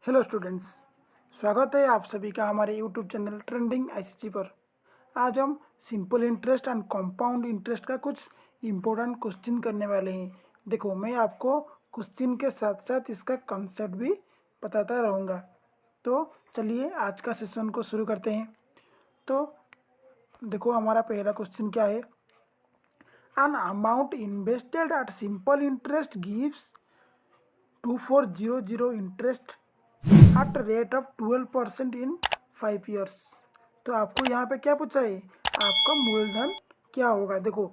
Hello students, स्वागत है आप सभी का हमारे यूट्यूब चैनल ट्रेंडिंग आईसीटी पर। आज हम simple interest and compound interest का कुछ इम्पोर्टेंट क्वेश्चन करने वाले हैं। देखो, मैं आपको क्वेश्चन के साथ साथ इसका कंसेप्ट भी बताता रहूँगा। तो चलिए आज का सेशन को शुरू करते हैं। तो देखो, हमारा पहला क्वेश्चन क्या है। An amount invested at simple interest gives 2400 interest at rate of 12% in 5 years. तो आपको यहाँ पे क्या पूछा है, आपका मूलधन क्या होगा। देखो,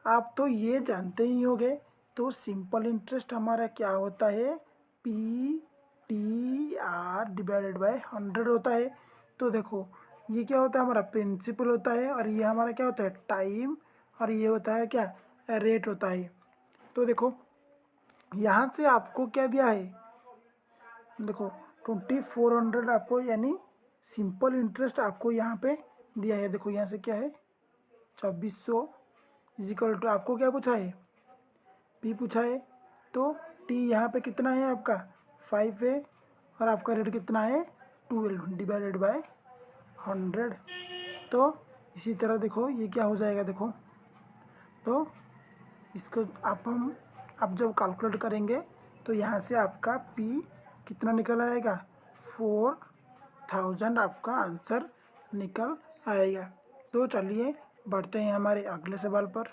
आप तो ये जानते ही होंगे। तो सिंपल इंटरेस्ट हमारा क्या होता है, PTR डिवाइडेड बाय 100 होता है। तो देखो, ये क्या होता है, हमारा प्रिंसिपल होता है, और ये हमारा क्या होता है, टाइम, और ये होता है क्या, रेट होता है। तो देखो, यहाँ से आपको क्या दिया है, देखो 2400 आपको, यानी सिंपल इंटरेस्ट आपको यहाँ पे दिया है। देखो यहाँ से क्या है, 2400 इजिकल टू आपको क्या पूछा है, पी पूछा है। तो टी यहाँ पे कितना है आपका 5 है, और आपका रेट कितना है 12 डिवाइडेड बाय 100। तो इसी तरह देखो ये क्या हो जाएगा, देखो तो इसको आप जब कैलकुलेट करेंगे तो यहाँ से आपका पी कितना निकल आएगा, 4000 आपका आंसर निकल आएगा। तो चलिए बढ़ते हैं हमारे अगले सवाल पर।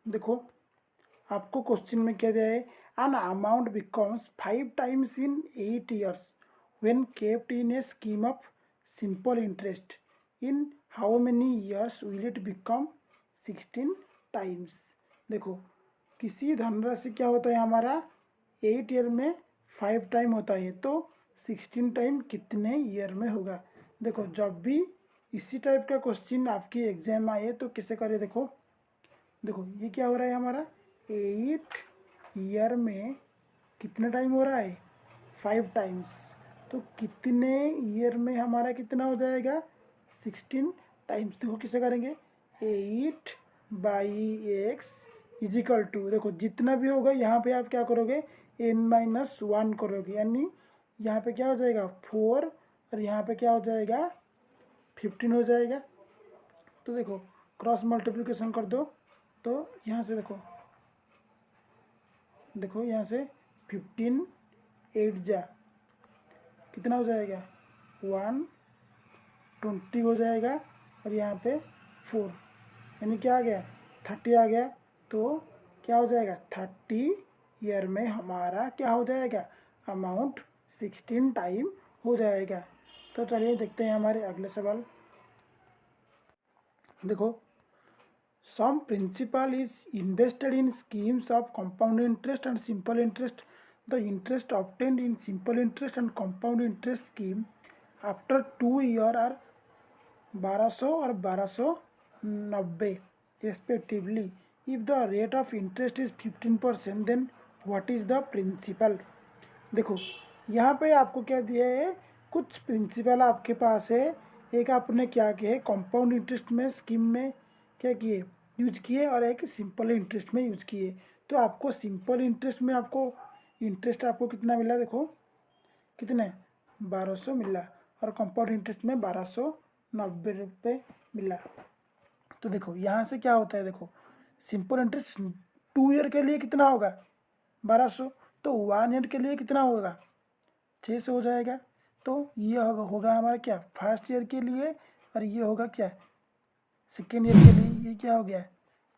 देखो, आपको क्वेश्चन में क्या दिया है, an amount becomes 5 times in 8 years when kept in a scheme of simple interest. In how many years will it become 16 times. देखो, किसी धनराशि क्या होता है हमारा 8 ईयर में 5 टाइम होता है, तो 16 टाइम कितने ईयर में होगा। देखो, जब भी इसी टाइप का क्वेश्चन आपकी एग्जाम आए तो कैसे करें। देखो देखो ये क्या हो रहा है हमारा 8 ईयर में कितने टाइम हो रहा है, 5 टाइम्स। तो कितने ईयर में हमारा कितना हो जाएगा, 16 टाइम्स। देखो किसे करेंगे, 8/x इजिकल टू, देखो जितना भी होगा यहाँ पे आप क्या करोगे, n-1 करोगे, यानी यहाँ पे क्या हो जाएगा 4, और यहाँ पे क्या हो जाएगा 15 हो जाएगा। तो देखो क्रॉस मल्टीप्लिकेशन कर दो, तो यहाँ से देखो यहाँ से 15 8 जा कितना हो जाएगा 120 हो जाएगा, और यहाँ पे 4, यानी क्या आ गया 30 आ गया। तो क्या हो जाएगा 30 ईयर में हमारा क्या हो जाएगा, अमाउंट 16 टाइम हो जाएगा। तो चलिए देखते हैं हमारे अगले सवाल। देखो, some principal is invested in schemes of compound interest and simple interest. The interest obtained in simple interest and compound interest scheme after 2 year are 1200 और 1290 respectively. If the rate of interest is 15%, then what is the principal। देखो, यहाँ पे आपको क्या दिया है, कुछ principal आपके पास है। एक आपने क्या किया है, कंपाउंड इंटरेस्ट में स्कीम में क्या किए, यूज किए, और एक सिंपल इंटरेस्ट में यूज किए। तो आपको सिंपल इंटरेस्ट में आपको इंटरेस्ट आपको कितना मिला, देखो कितने 1200 मिला, और कंपाउंड इंटरेस्ट में 1290 रुपये मिला। तो देखो यहाँ से क्या होता है, देखो सिंपल इंटरेस्ट 2 ईयर के लिए कितना होगा 1200, तो 1 ईयर के लिए कितना होगा 600 हो जाएगा। तो ये होगा हमारा क्या फर्स्ट ईयर के लिए, और ये होगा क्या सेकेंड ईयर के लिए। ये क्या हो गया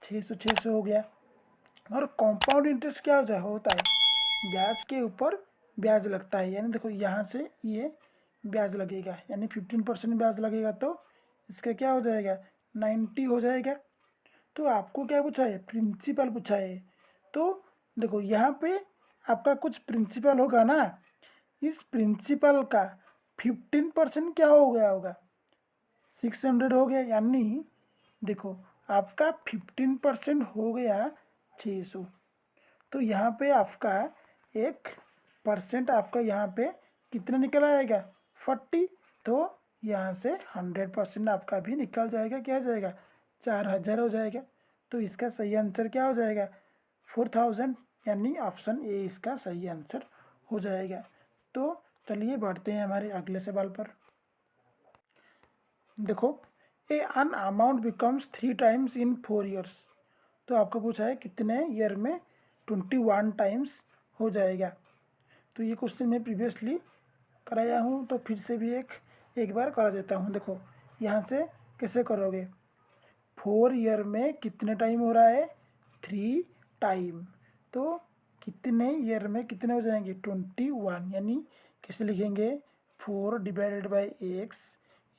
600 हो गया। और कंपाउंड इंटरेस्ट क्या होता है, ब्याज के ऊपर ब्याज लगता है, यानी देखो यहाँ से ये ब्याज लगेगा, यानी 15% ब्याज लगेगा, तो इसका क्या हो जाएगा 90 हो जाएगा। तो आपको क्या पूछा है, प्रिंसिपल पूछा है। तो देखो यहाँ पे आपका कुछ प्रिंसिपल होगा ना, इस प्रिंसिपल का 15% क्या हो गया होगा 600 हो गया, यानी देखो आपका 15% हो गया 600। तो यहाँ पे आपका 1% आपका यहाँ पे कितना निकल आएगा 40। तो यहाँ से 100% आपका भी निकल जाएगा, क्या हो जाएगा 4000 हो जाएगा। तो इसका सही आंसर क्या हो जाएगा 4000, यानी ऑप्शन ए इसका सही आंसर हो जाएगा। तो चलिए बढ़ते हैं हमारे अगले सवाल पर। देखो, an amount becomes 3 times in 4 years. तो आपको पूछा है कितने ईयर में 21 टाइम्स हो जाएगा। तो ये क्वेश्चन मैं प्रीवियसली कराया हूँ, तो फिर से भी एक बार करा देता हूँ। देखो यहाँ से कैसे करोगे, 4 ईयर में कितने टाइम हो रहा है, 3 टाइम। तो कितने ईयर में कितने हो जाएंगे, 21। यानी कैसे लिखेंगे, 4 divided by x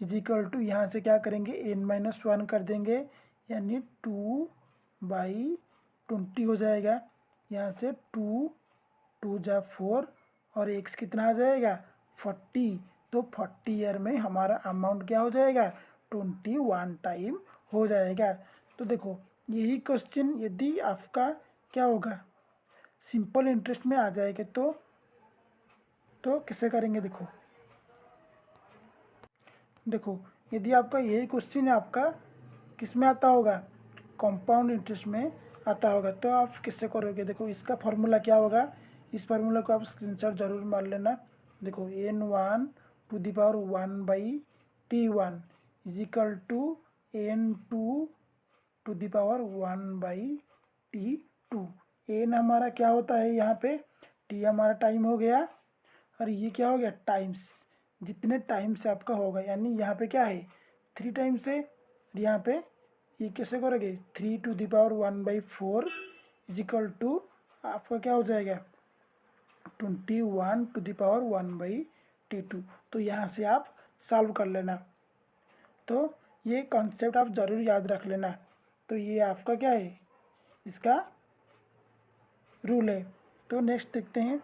is equal to, यहाँ से क्या करेंगे n-1 कर देंगे, यानी 2/20 हो जाएगा। यहाँ से 2 जा 4 और x कितना आ जाएगा 40। तो 40 ईयर में हमारा अमाउंट क्या हो जाएगा, 21 टाइम हो जाएगा। तो देखो यही क्वेश्चन यदि आपका क्या होगा, सिंपल इंटरेस्ट में आ जाएगा तो कैसे करेंगे। देखो यदि आपका यही क्वेश्चन आपका किस में आता होगा, कंपाउंड इंटरेस्ट में आता होगा, तो आप कैसे करोगे। देखो इसका फार्मूला क्या होगा, इस फार्मूला को आप स्क्रीनशॉट जरूर मार लेना। देखो n1/1/t1 is equal to n2/1/t2। n हमारा क्या होता है यहाँ पे, t हमारा टाइम हो गया, और ये क्या हो गया टाइम्स, जितने टाइम से आपका होगा। यानी यहाँ पे क्या है 3 टाइम्स है, यहाँ पे ये कैसे करोगे 3^1/4 इजिकल टू आपका क्या हो जाएगा 21^1/t2। तो यहाँ से आप सॉल्व कर लेना। तो ये कॉन्सेप्ट आप ज़रूर याद रख लेना। तो ये आपका क्या है, इसका रूल है। तो नेक्स्ट देखते हैं।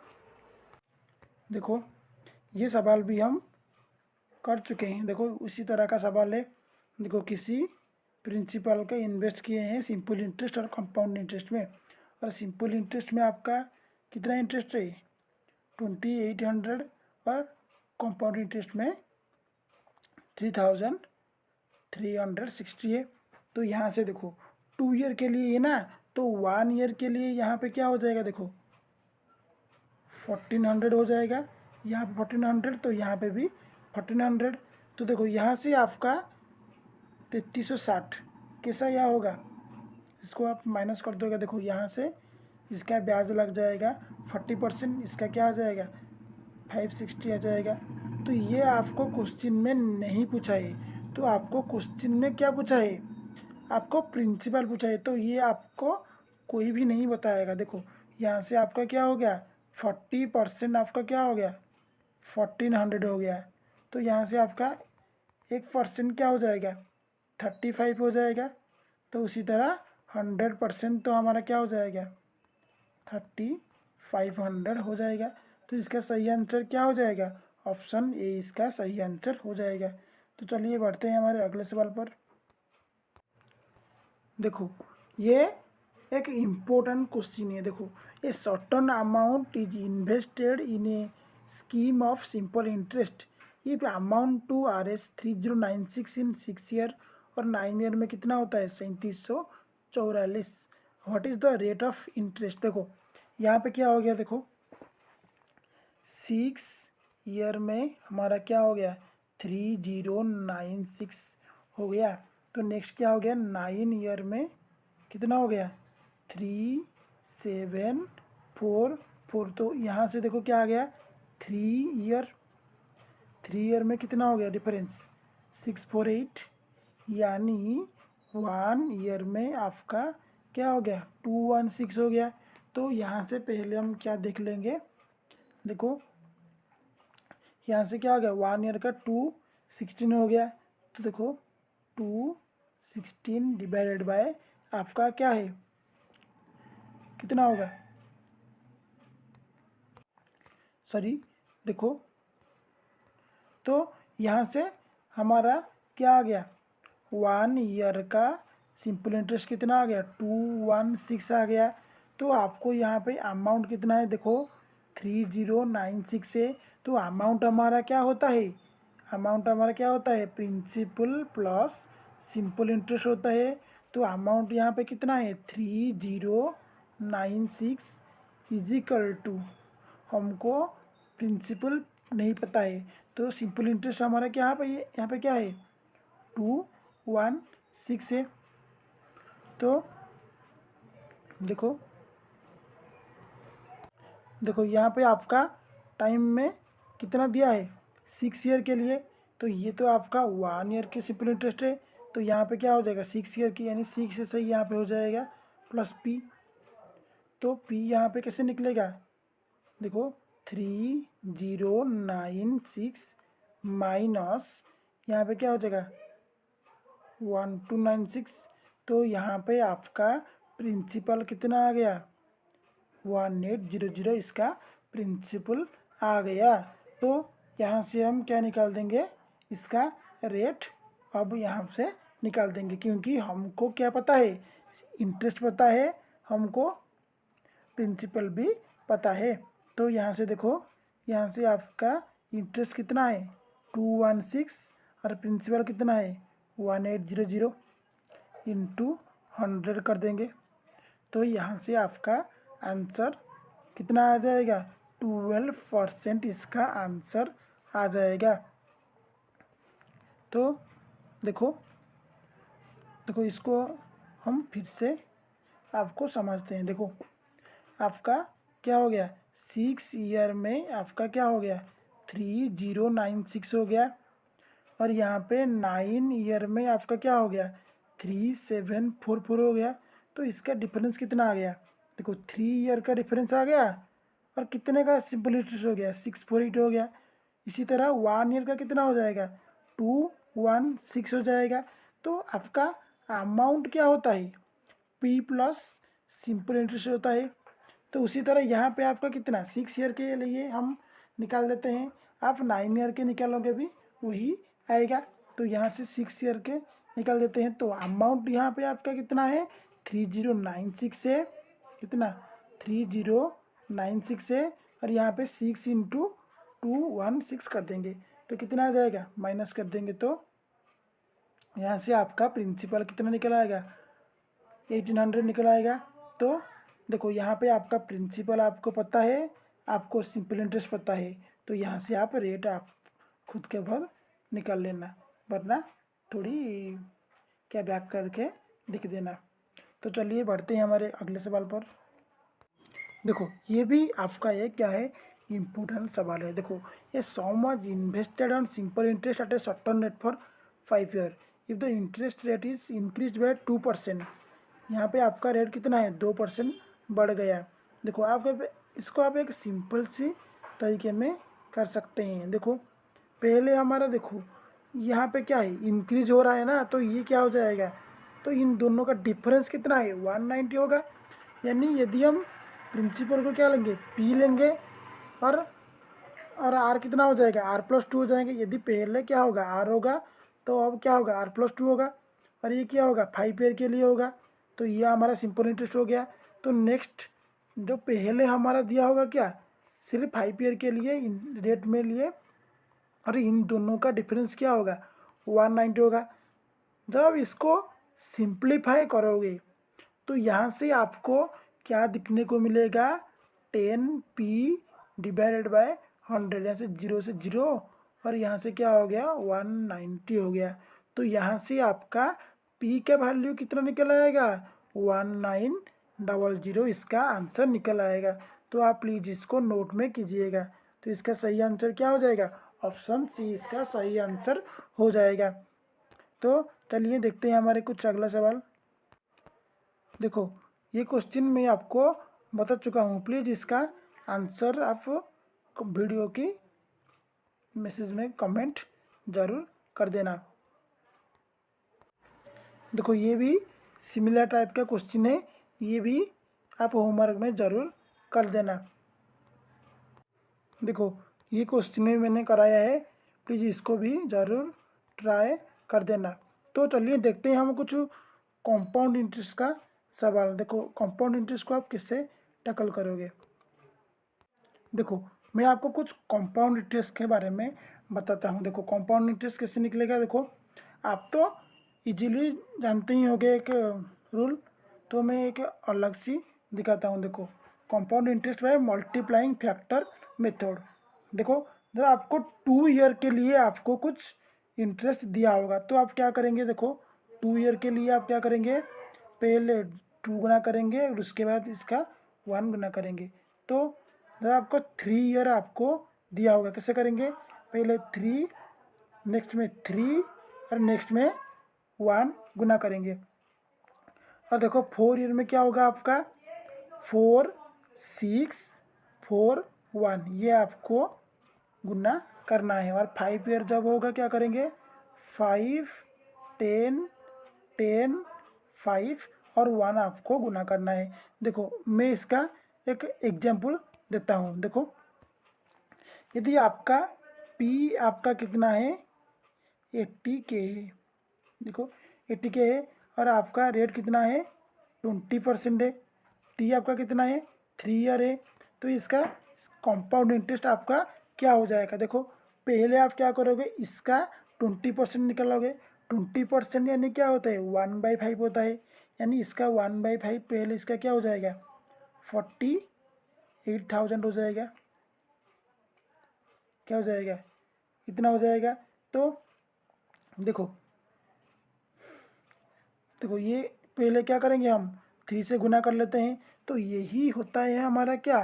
देखो ये सवाल भी हम कर चुके हैं। देखो उसी तरह का सवाल है। देखो किसी प्रिंसिपल का इन्वेस्ट किए हैं सिंपल इंटरेस्ट और कंपाउंड इंटरेस्ट में, और सिंपल इंटरेस्ट में आपका कितना इंटरेस्ट है 2800, और कंपाउंड इंटरेस्ट में 3360 है। तो यहाँ से देखो 2 ईयर के लिए है ना, तो 1 ईयर के लिए यहाँ पे क्या हो जाएगा, देखो 1400 हो जाएगा, यहाँ पे 1400, तो यहाँ पे भी 1400। तो देखो यहाँ से आपका 3360 कैसा यह होगा, इसको आप माइनस कर दोगे। देखो यहाँ से इसका ब्याज लग जाएगा 40%, इसका क्या आ जाएगा 560 आ जाएगा। तो ये आपको क्वेश्चन में नहीं पूछा है, तो आपको क्वेश्चन में क्या पूछा है, आपको प्रिंसिपल पूछा है। तो ये आपको कोई भी नहीं बताएगा। देखो यहाँ से आपका क्या हो गया 40%, आपका क्या हो गया 1400 हो गया। तो यहाँ से आपका 1% क्या हो जाएगा 35 हो जाएगा। तो उसी तरह 100% तो हमारा क्या हो जाएगा 3500 हो जाएगा। तो इसका सही आंसर क्या हो जाएगा, ऑप्शन ए इसका सही आंसर हो जाएगा। तो चलिए बढ़ते हैं हमारे अगले सवाल पर। देखो ये एक इम्पोर्टेंट क्वेश्चन है। देखो a certain amount is invested in a scheme of simple interest if amount to Rs3096 in 6 year, और 9 ईयर में कितना होता है 3744। What is the rate of interest. देखो यहाँ पे क्या हो गया, देखो 6 ईयर में हमारा क्या हो गया 3096 हो गया। तो नेक्स्ट क्या हो गया 9 ईयर में कितना हो गया 3744। तो यहाँ से देखो क्या आ गया 3 ईयर में कितना हो गया डिफरेंस 648, यानी 1 ईयर में आपका क्या हो गया 216 हो गया। तो यहाँ से पहले हम क्या देख लेंगे, देखो यहाँ से क्या हो गया 1 ईयर का 216 हो गया। तो देखो 216 डिवाइडेड बाय आपका क्या है कितना होगा, सॉरी देखो, तो यहाँ से हमारा क्या आ गया 1 ईयर का सिंपल इंटरेस्ट कितना आ गया 216 आ गया। तो आपको यहाँ पे अमाउंट कितना है, देखो 3096 है। तो अमाउंट हमारा क्या होता है, अमाउंट हमारा क्या होता है प्रिंसिपल प्लस सिंपल इंटरेस्ट होता है। तो अमाउंट यहाँ पे कितना है 3096 इजिकल टू, हमको प्रिंसिपल नहीं पता है। तो सिंपल इंटरेस्ट हमारा क्या है भाई, यहाँ पे क्या है 216 है। तो देखो देखो यहाँ पे आपका टाइम में कितना दिया है 6 ईयर के लिए। तो ये तो आपका 1 ईयर के सिंपल इंटरेस्ट है। तो यहाँ पे क्या हो जाएगा 6 ईयर की, यानी 6 से सही यहाँ पे हो जाएगा प्लस पी। तो पी यहाँ पे कैसे निकलेगा, देखो 3096 माइनस यहाँ पे क्या हो जाएगा 1296। तो यहाँ पे आपका प्रिंसिपल कितना आ गया 1800, इसका प्रिंसिपल आ गया। तो यहाँ से हम क्या निकाल देंगे, इसका रेट अब यहाँ से निकाल देंगे, क्योंकि हमको क्या पता है, इंटरेस्ट पता है, हमको प्रिंसिपल भी पता है। तो यहाँ से देखो, यहाँ से आपका इंटरेस्ट कितना है 216 और प्रिंसिपल कितना है 1800 इंटू 100 कर देंगे। तो यहाँ से आपका आंसर कितना आ जाएगा 12% इसका आंसर आ जाएगा। तो देखो देखो इसको हम फिर से आपको समझते हैं। देखो आपका क्या हो गया 6 ईयर में आपका क्या हो गया 3096 हो गया, और यहाँ पे 9 ईयर में आपका क्या हो गया 3744 हो गया। तो इसका डिफरेंस कितना आ गया, देखो 3 ईयर का डिफरेंस आ गया, और कितने का सिंपल इंटरेस्ट हो गया 648 हो गया। इसी तरह 1 ईयर का कितना हो जाएगा 216 हो जाएगा। तो आपका अमाउंट क्या होता है पी प्लस सिंपल इंटरेस्ट होता है। तो उसी तरह यहाँ पे आपका कितना 6 ईयर के लिए हम निकाल देते हैं, आप 9 ईयर के निकालोगे भी वही आएगा। तो यहाँ से 6 ईयर के निकाल देते हैं। तो अमाउंट यहाँ पे आपका कितना है 3096 है, कितना 3096 है, और यहाँ पे 6 इंटू 216 कर देंगे तो कितना आ जाएगा, माइनस कर देंगे तो यहाँ से आपका प्रिंसिपल कितना निकल आएगा 1800 निकल आएगा। तो देखो यहाँ पे आपका प्रिंसिपल आपको पता है, आपको सिंपल इंटरेस्ट पता है, तो यहाँ से आप रेट आप खुद के भर निकाल लेना, वरना थोड़ी क्या बैक करके लिख देना। तो चलिए बढ़ते हैं हमारे अगले सवाल पर। देखो ये भी आपका एक क्या है इम्पोर्टेंट सवाल है। देखो ये sum was invested on simple interest at a short term rate for 5 year if the interest rate is increase by 2%। यहाँ पे आपका रेट कितना है 2% बढ़ गया। देखो आप इसको आप एक सिंपल सी तरीके में कर सकते हैं। देखो पहले हमारा देखो यहाँ पे क्या है इंक्रीज हो रहा है ना, तो ये क्या हो जाएगा, तो इन दोनों का डिफरेंस कितना है 190 होगा। यानी यदि हम प्रिंसिपल को क्या लेंगे पी लेंगे, और आर कितना हो जाएगा R+2 हो जाएंगे। यदि पहले क्या होगा आर होगा, तो अब क्या होगा R+2 होगा, और ये क्या होगा 5 ईयर के लिए होगा। तो ये हमारा सिंपल इंटरेस्ट हो गया। तो नेक्स्ट जो पहले हमारा दिया होगा क्या सिर्फ 5 ईयर के लिए रेट में लिए, और इन दोनों का डिफरेंस क्या होगा 190 होगा। जब इसको सिंप्लीफाई करोगे तो यहाँ से आपको क्या दिखने को मिलेगा 10p डिवाइडेड बाय 100, यहाँ से 0 से 0, और यहाँ से क्या हो गया 190 हो गया। तो यहाँ से आपका p का वैल्यू कितना निकल आएगा 1900, इसका आंसर निकल आएगा। तो आप प्लीज़ इसको नोट में कीजिएगा। तो इसका सही आंसर क्या हो जाएगा, ऑप्शन सी इसका सही आंसर हो जाएगा। तो चलिए देखते हैं हमारे कुछ अगला सवाल। देखो ये क्वेश्चन मैं आपको बता चुका हूँ, प्लीज़ इसका आंसर आप वीडियो की मैसेज में कमेंट ज़रूर कर देना। देखो ये भी सिमिलर टाइप का क्वेश्चन है, ये भी आप होमवर्क में ज़रूर कर देना। देखो ये क्वेश्चन भी मैंने कराया है, प्लीज़ इसको भी ज़रूर ट्राई कर देना। तो चलिए देखते हैं हम कुछ कंपाउंड इंटरेस्ट का सवाल। देखो कंपाउंड इंटरेस्ट को आप किससे टैकल करोगे। देखो मैं आपको कुछ कंपाउंड इंटरेस्ट के बारे में बताता हूँ। देखो कंपाउंड इंटरेस्ट कैसे निकलेगा, देखो आप तो इजीली जानते ही होंगे एक रूल, तो मैं एक अलग सी दिखाता हूँ। देखो compound interest by multiplying factor method. देखो जब आपको 2 ईयर के लिए आपको कुछ इंटरेस्ट दिया होगा तो आप क्या करेंगे, देखो 2 ईयर के लिए आप क्या करेंगे, पहले 2 गुना करेंगे और उसके बाद इसका 1 गुना करेंगे। तो जब आपको 3 ईयर आपको दिया होगा कैसे करेंगे, पहले 3, नेक्स्ट में 3 और नेक्स्ट में 1 गुना करेंगे। और देखो 4 ईयर में क्या होगा आपका 4, 6, 4, 1, ये आपको गुना करना है। और 5 ईयर जब होगा क्या करेंगे 5, 10, 10, 5 और 1 आपको गुना करना है। देखो मैं इसका एक एग्जाम्पल देता हूँ। देखो यदि आपका पी आपका कितना है 80K है, देखो 80K है और आपका रेट कितना है 20% है, टी आपका कितना है 3 ईयर है, तो इसका कंपाउंड इंटरेस्ट आपका क्या हो जाएगा। देखो पहले आप क्या करोगे, इसका 20% निकालोगे। 20% यानी क्या होता है 1/5 होता है, यानी इसका 1/5 पहले इसका क्या हो जाएगा 48,000 हो जाएगा, क्या हो जाएगा इतना हो जाएगा। तो देखो देखो ये पहले क्या करेंगे हम 3 से गुना कर लेते हैं, तो यही होता है हमारा क्या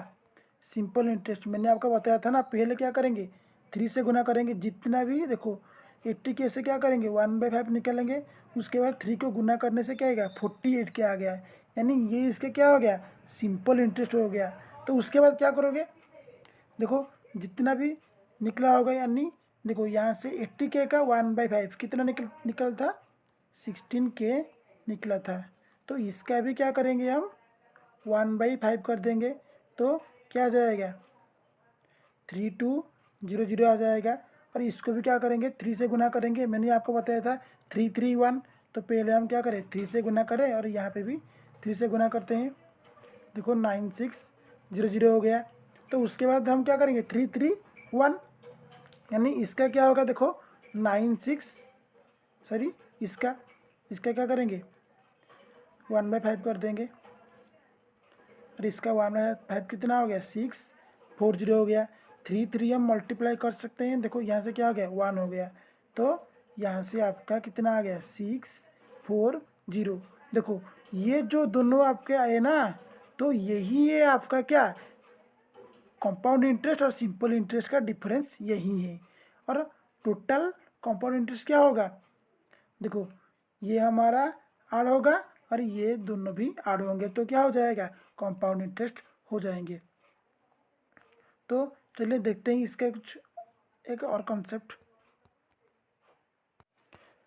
सिंपल इंटरेस्ट। मैंने आपको बताया था ना, पहले क्या करेंगे 3 से गुना करेंगे जितना भी, देखो 80K से क्या करेंगे 1/5 निकालेंगे, उसके बाद 3 को गुना करने से क्या आएगा 48K आ गया, यानी ये इसके क्या हो गया सिंपल इंटरेस्ट हो गया। तो उसके बाद क्या करोगे, देखो जितना भी निकला होगा, यानी देखो यहाँ से 80K का 1/5 कितना निकल था 16K निकला था, तो इसका भी क्या करेंगे हम 1/5 कर देंगे, तो क्या आ जाएगा 3200 आ जाएगा। और इसको भी क्या करेंगे 3 से गुना करेंगे, मैंने आपको बताया था 331, तो पहले हम क्या करें 3 से गुना करें और यहाँ पे भी 3 से गुना करते हैं, देखो 9600 हो गया। तो उसके बाद हम क्या करेंगे 331, यानी इसका क्या होगा देखो 96, सॉरी इसका क्या करेंगे 1/5 कर देंगे और इसका 1/5 कितना हो गया 640 हो गया। 3 हम मल्टीप्लाई कर सकते हैं, देखो यहाँ से क्या हो गया 1 हो गया, तो यहाँ से आपका कितना आ गया 640। देखो ये जो दोनों आपके आए ना, तो यही है आपका क्या कंपाउंड इंटरेस्ट और सिंपल इंटरेस्ट का डिफरेंस यही है। और टोटल कंपाउंड इंटरेस्ट क्या होगा, देखो ये हमारा आड़ होगा और ये दोनों भी आड़ होंगे, तो क्या हो जाएगा कंपाउंड इंटरेस्ट हो जाएंगे। तो चलिए देखते हैं इसका कुछ एक और कॉन्सेप्ट।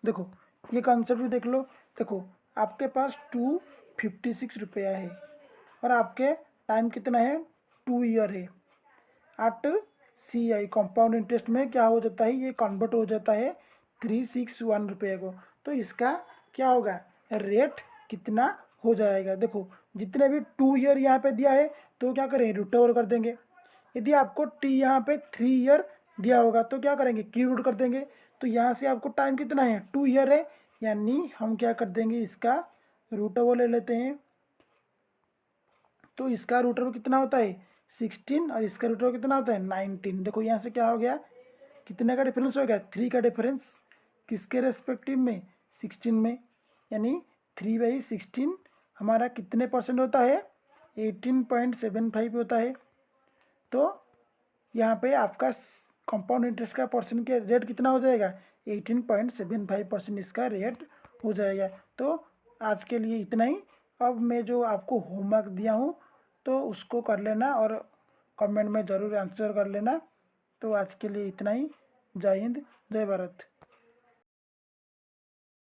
देखो ये कॉन्सेप्ट भी देख लो। देखो आपके पास 256 रुपया है और आपके टाइम कितना है 2 ईयर है। एट CI कंपाउंड इंटरेस्ट में क्या हो जाता है, ये कन्वर्ट हो जाता है 361 रुपये को। तो इसका क्या होगा रेट कितना हो जाएगा, देखो जितने भी 2 ईयर यहाँ पे दिया है तो क्या करें रूट ओवर कर देंगे। यदि आपको टी यहाँ पे 3 ईयर दिया होगा तो क्या करेंगे की रूट कर देंगे। तो यहाँ से आपको टाइम कितना है 2 ईयर है, यानी हम क्या कर देंगे इसका रूट ओवर ले लेते हैं। तो इसका रूट ओवर कितना होता है 16 और इसका रूट ओवर कितना होता है 19। देखो यहाँ से क्या हो गया कितने का डिफरेंस हो गया 3 का डिफरेंस, किसके रेस्पेक्टिव में 16 में, यानी 3/16 हमारा कितने परसेंट होता है 18.75 होता है। तो यहाँ पे आपका कंपाउंड इंटरेस्ट का परसेंट के रेट कितना हो जाएगा 18.75% इसका रेट हो जाएगा। तो आज के लिए इतना ही। अब मैं जो आपको होमवर्क दिया हूँ तो उसको कर लेना और कमेंट में ज़रूर आंसर कर लेना। तो आज के लिए इतना ही। जय हिंद, जय भारत।